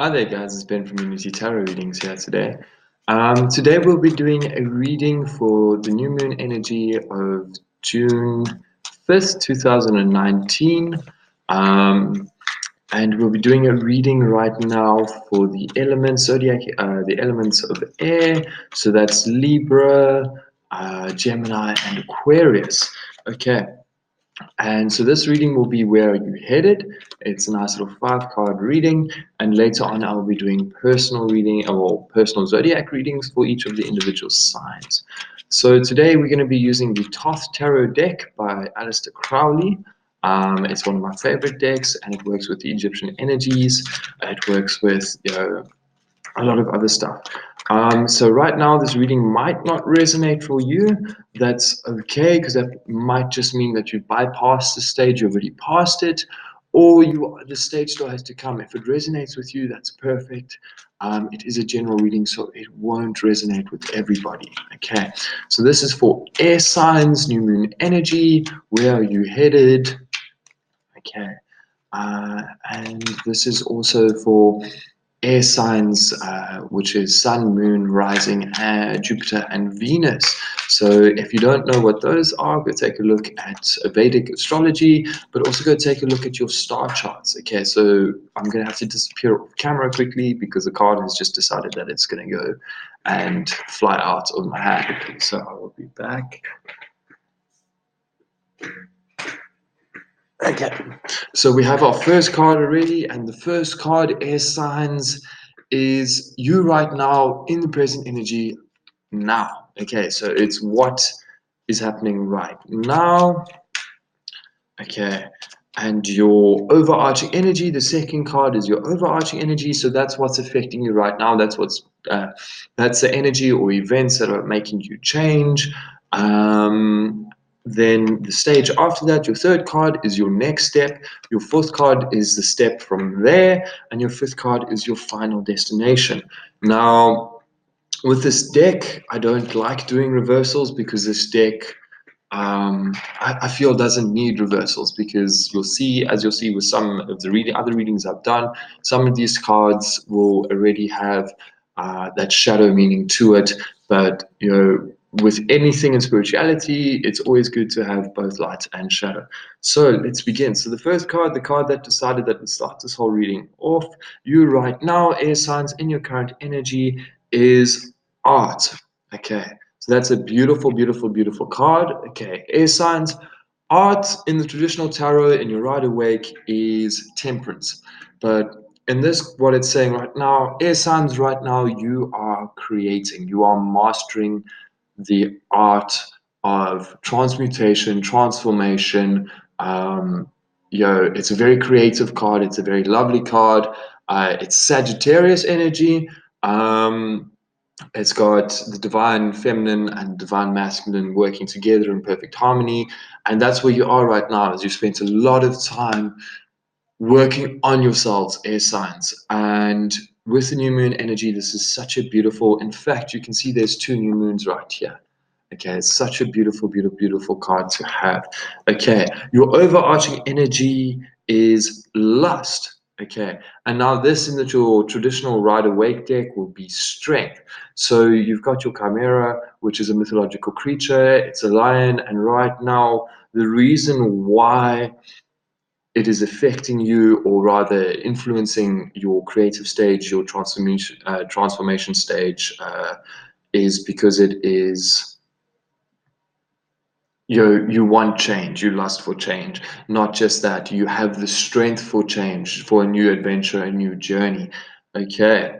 Hi there, guys. It's Ben from Unity Tarot Readings here today. Today we'll be doing a reading for the new moon energy of June 5th, 2019. Um, and we'll be doing a reading right now for the elements, zodiac, the elements of air. So that's Libra, Gemini, and Aquarius. Okay. And so this reading will be Where Are You Headed? It's a nice little 5-card reading, and later on I'll be doing personal reading or personal zodiac readings for each of the individual signs. So today we're going to be using the Thoth Tarot deck by Aleister Crowley. It's one of my favorite decks, and it works with the Egyptian energies. It works with a lot of other stuff. So right now this reading might not resonate for you. That's okay, because that might just mean that you bypassed the stage, you're already past it, or the stage still has to come. If it resonates with you, that's perfect. It is a general reading, so it won't resonate with everybody. Okay, so this is for air signs, new moon energy. Where are you headed? Okay, and this is also for air signs, which is Sun, Moon, Rising, Jupiter, and Venus. So if you don't know what those are, go take a look at Vedic astrology, but also go take a look at your star charts. Okay, so I'm going to have to disappear off camera quickly because the card has just decided that it's going to go and fly out of my hand. So I will be back. Okay, so we have our first card already, and the first card, air signs, is you right now in the present energy now. Okay, so it's what is happening right now. Okay, and your overarching energy, the second card is your overarching energy, so that's what's affecting you right now. That's the energy or events that are making you change. Then the stage after that, your third card is your next step, your fourth card is the step from there, and your fifth card is your final destination. Now, with this deck, I don't like doing reversals because this deck, I feel doesn't need reversals, because as you'll see with some of the other readings I've done, some of these cards will already have that shadow meaning to it. But with anything in spirituality, it's always good to have both light and shadow. So let's begin. So the first card, the card that decided that would start this whole reading off, you right now, air signs, in your current energy, is art. Okay. So that's a beautiful, beautiful, beautiful card. Okay, air signs. Art in the traditional tarot in your Rider Waite is temperance. But in this, what it's saying right now, air signs right now, you are creating, you are mastering the art of transmutation, transformation. It's a very creative card. It's a very lovely card. It's Sagittarius energy. It's got the divine feminine and divine masculine working together in perfect harmony. And that's where you are right now, as you spent a lot of time working on yourselves, air signs. And with the new moon energy, this is such a beautiful, in fact, you can see there's two new moons right here. Okay, it's such a beautiful, beautiful, beautiful card to have. Okay, your overarching energy is lust. Okay, and now this in your traditional Rider Waite deck will be strength. So you've got your chimera, which is a mythological creature. It's a lion, and right now the reason why it is affecting you, or rather influencing your creative stage, your transformation stage, is because it is you want change, you lust for change. Not just that, you have the strength for change, for a new adventure, a new journey. Okay.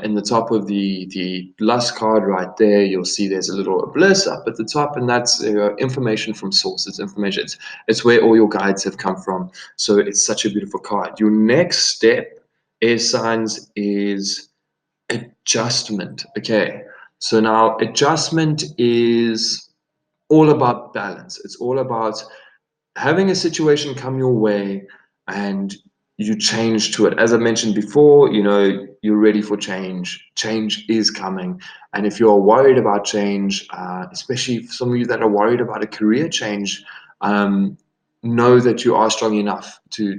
In the top of the lust card right there, you'll see there's a little bliss up at the top, and that's information from sources. Information. It's where all your guides have come from. So it's such a beautiful card. Your next step, air signs, is adjustment. Okay. So now adjustment is all about balance. It's all about having a situation come your way and you change to it. As I mentioned before, you're ready for change. Change is coming. And if you're worried about change, especially some of you that are worried about a career change, know that you are strong enough to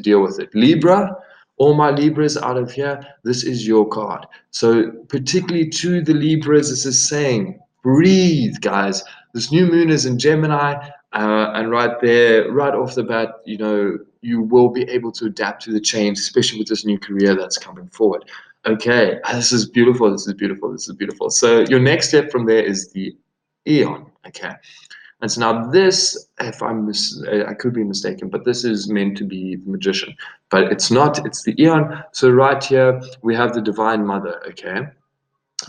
deal with it. Libra, All my Libras out of here, this is your card. So particularly to the Libras, this is saying, breathe, guys. This new moon is in Gemini, and right there, right off the bat, you will be able to adapt to the change, especially with this new career that's coming forward. Okay, this is beautiful. This is beautiful. This is beautiful. So your next step from there is the Eon. Okay. And so now this, if I could be mistaken, but this is meant to be the magician, but it's not. It's the Eon. So right here we have the Divine Mother. Okay,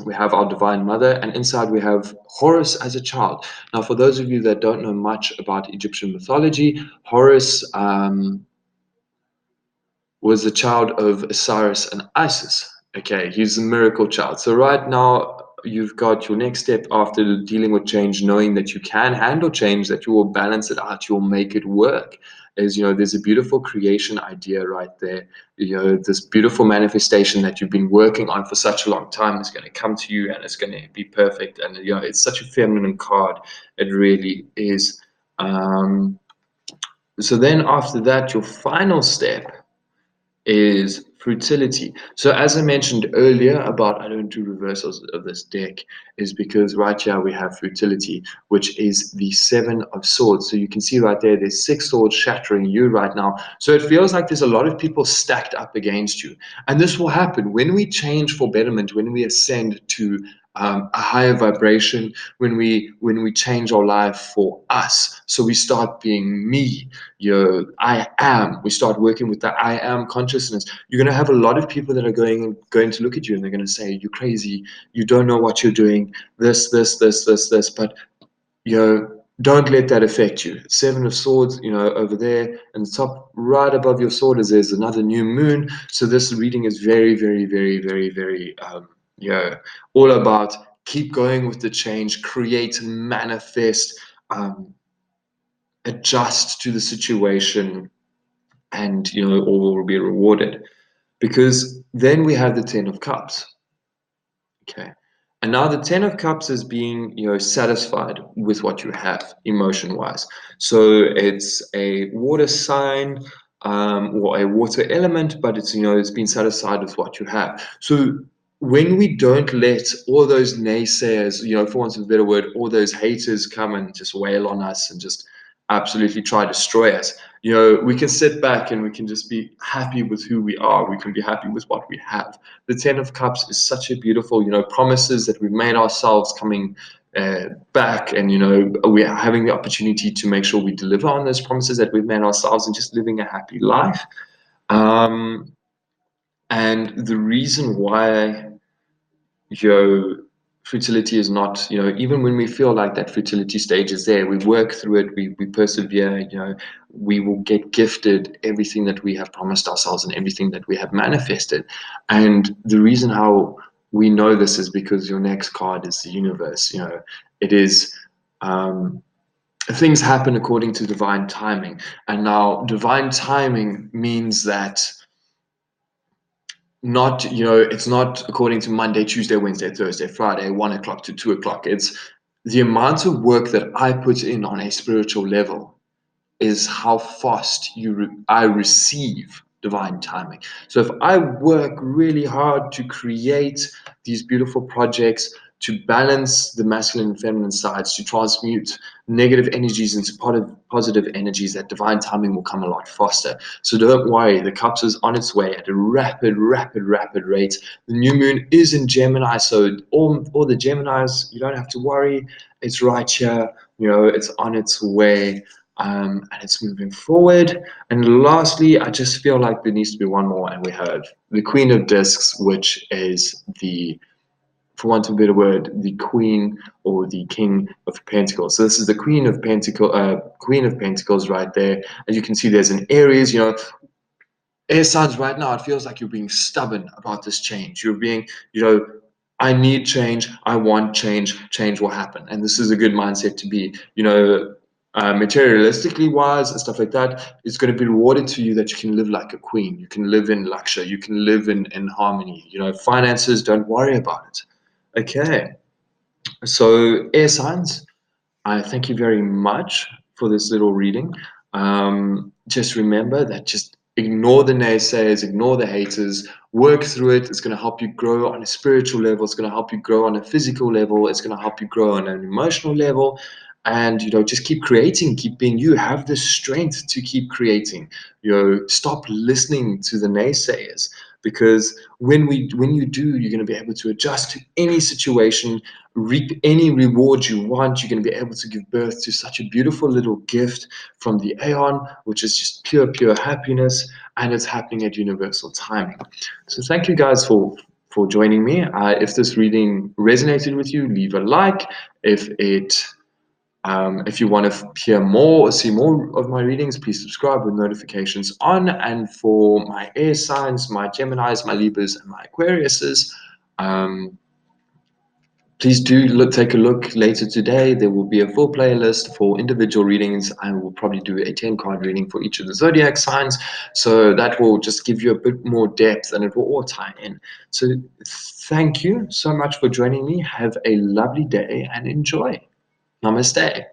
we have our Divine Mother, and inside we have Horus as a child. Now, for those of you that don't know much about Egyptian mythology, Horus was the child of Osiris and Isis. Okay, he's a miracle child. So right now you've got your next step after dealing with change, knowing that you can handle change, that you will balance it out, you'll make it work. Is there's a beautiful creation idea right there. This beautiful manifestation that you've been working on for such a long time is going to come to you and it's going to be perfect. And it's such a feminine card. It really is. So then after that, your final step is fertility. So as I mentioned earlier about I don't do reversals of this deck is because right here we have fertility, which is the Seven of Swords. So you can see right there, there's six swords shattering you right now. So it feels like there's a lot of people stacked up against you. And this will happen when we change for betterment, when we ascend to a higher vibration, when we change our life for us. So we start being me, I am. We start working with the I am consciousness. You're going to have a lot of people that are going to look at you and they're going to say, "You're crazy. You don't know what you're doing. This." But don't let that affect you. Seven of Swords, over there, and the top right above your sword is there's another new moon. So this reading is very, very, very, very, very, all about keep going with the change, create, manifest, adjust to the situation, and all will be rewarded. Because then we have the Ten of Cups. Okay. And now the Ten of Cups is being, satisfied with what you have emotion-wise. So it's a water sign, or a water element, but it's been satisfied with what you have. So when we don't let all those naysayers, for want of a better word, all those haters come and just wail on us and just absolutely try to destroy us, we can sit back and we can just be happy with who we are. We can be happy with what we have. The Ten of Cups is such a beautiful, promises that we've made ourselves coming back, and we're having the opportunity to make sure we deliver on those promises that we've made ourselves and just living a happy life. And the reason why fertility is not, even when we feel like that fertility stage is there, we work through it, we persevere, we will get gifted everything that we have promised ourselves and everything that we have manifested. And the reason how we know this is because your next card is the universe. It is, things happen according to divine timing. And now divine timing means that it's not according to Monday, Tuesday, Wednesday, Thursday, Friday, 1 o'clock to 2 o'clock. It's the amount of work that I put in on a spiritual level is how fast I receive divine timing. So if I work really hard to create these beautiful projects, to balance the masculine and feminine sides, to transmute negative energies into positive energies, that divine timing will come a lot faster. So don't worry, the cups is on its way at a rapid, rapid, rapid rate. The new moon is in Gemini, so all the Geminis, you don't have to worry. It's right here, it's on its way. And it's moving forward. And lastly, I just feel like there needs to be one more, and we have the Queen of Discs, which is for want of a better word, the Queen or the King of Pentacles. So this is the Queen of Pentacles right there. As you can see, there's an Aries. Air signs right now, it feels like you're being stubborn about this change. You're being, I need change. I want change. Change will happen. And this is a good mindset to be, materialistically wise and stuff like that. It's going to be rewarded to you that you can live like a queen. You can live in luxury. You can live in harmony. Finances, don't worry about it. Okay. So air signs, I thank you very much for this little reading. Just remember that just Ignore the naysayers, ignore the haters, work through it. It's going to help you grow on a spiritual level. It's going to help you grow on a physical level. It's going to help you grow on an emotional level. And, just keep creating, keep being you. Have the strength to keep creating. Stop listening to the naysayers, because when you do, you're going to be able to adjust to any situation, reap any reward you want. You're going to be able to give birth to such a beautiful little gift from the Aeon, which is just pure happiness, and it's happening at universal timing. So thank you guys for joining me. If this reading resonated with you, leave a like. If you want to hear more or see more of my readings, please subscribe with notifications on. And for my air signs, my Geminis, my Libras, and my Aquariuses, please do take a look later today. There will be a full playlist for individual readings. I will probably do a 10-card reading for each of the zodiac signs. So that will just give you a bit more depth, and it will all tie in. So thank you so much for joining me. Have a lovely day and enjoy. Namaste.